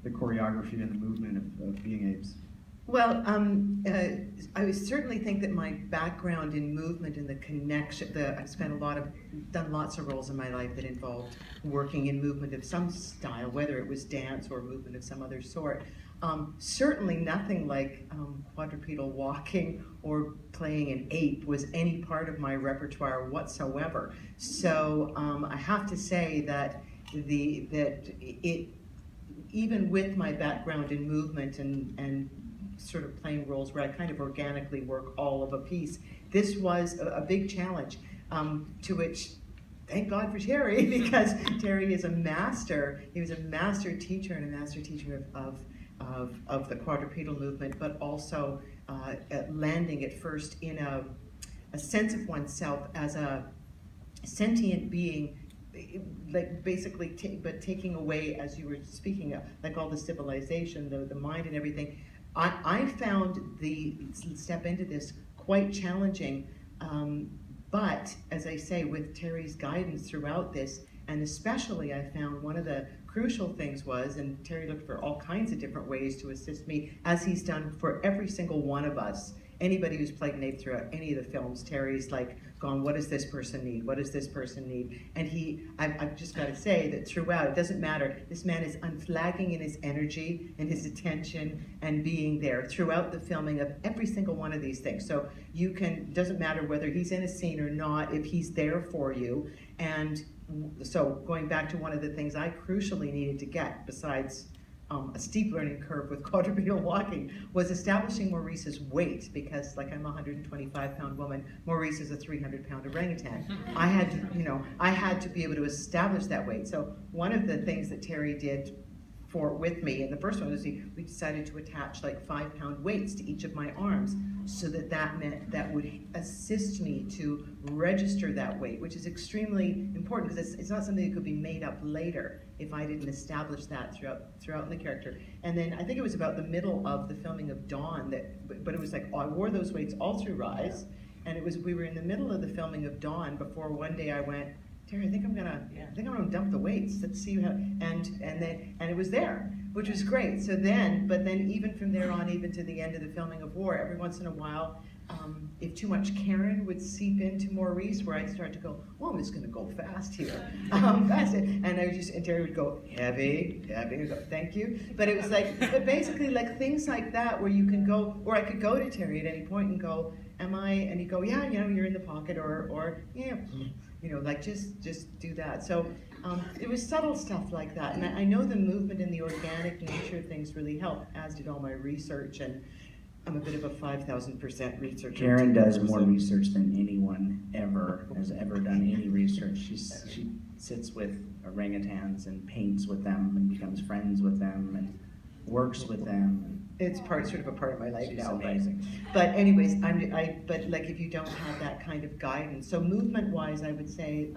the choreography and the movement of being apes? Well, I would certainly think that my background in movement and the connection, I've done lots of roles in my life that involved working in movement of some style, whether it was dance or movement of some other sort. Certainly nothing like quadrupedal walking or playing an ape was any part of my repertoire whatsoever. So I have to say that even with my background in movement and sort of playing roles where I kind of organically work all of a piece, this was a big challenge, to which, thank God for Terry, because Terry is a master. He was a master teacher and a master teacher of the quadrupedal movement, but also landing it first in a sense of oneself as a sentient being, like basically, but taking away, as you were speaking of, like all the civilization, the mind and everything. I found the step into this quite challenging, but as I say, with Terry's guidance throughout this, and especially I found one of the crucial things was, and Terry looked for all kinds of different ways to assist me, as he's done for every single one of us. Anybody who's played an ape throughout any of the films, Terry's like gone, what does this person need? What does this person need? And I've just got to say that throughout, it doesn't matter, this man is unflagging in his energy and his attention and being there throughout the filming of every single one of these things. So doesn't matter whether he's in a scene or not, if he's there for you. And so going back to one of the things I crucially needed to get, besides a steep learning curve with quadrupedal walking, was establishing Maurice's weight, because like I'm a 125-pound woman, Maurice is a 300-pound orangutan. I had to be able to establish that weight. So one of the things that Terry did with me, and the first one was we decided to attach like 5-pound weights to each of my arms, so that meant that would assist me to register that weight, which is extremely important, because it's not something that could be made up later if I didn't establish that throughout in the character. And then I think it was about the middle of the filming of Dawn but it was like, I wore those weights all through Rise, and we were in the middle of the filming of Dawn before one day I went, Terry, I think I'm gonna dump the weights. Let's see how, and it was there, which was great. So but then even from there on, even to the end of the filming of War, every once in a while, if too much Karen would seep into Maurice, where I'd start to go, oh, I'm just gonna go fast here, fast, and Terry would go heavy, I'd go, thank you. But it was like, but basically like things like that, where you can go, or I could go to Terry at any point and go, and he'd go, yeah, you're in the pocket, or yeah. Like just do that. So it was subtle stuff like that. And I know the movement and the organic nature of things really helped, as did all my research. And I'm a bit of a 5,000% researcher. Karen does more research than anyone has ever done any research. She sits with orangutans and paints with them and becomes friends with them and works with them. It's sort of a part of my life. She's now. Amazing. But anyways, but like if you don't have that kind of guidance, so movement-wise, I would say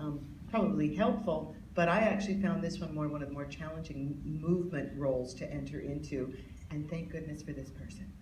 probably helpful. But I actually found this one one of the more challenging movement roles to enter into, and thank goodness for this person.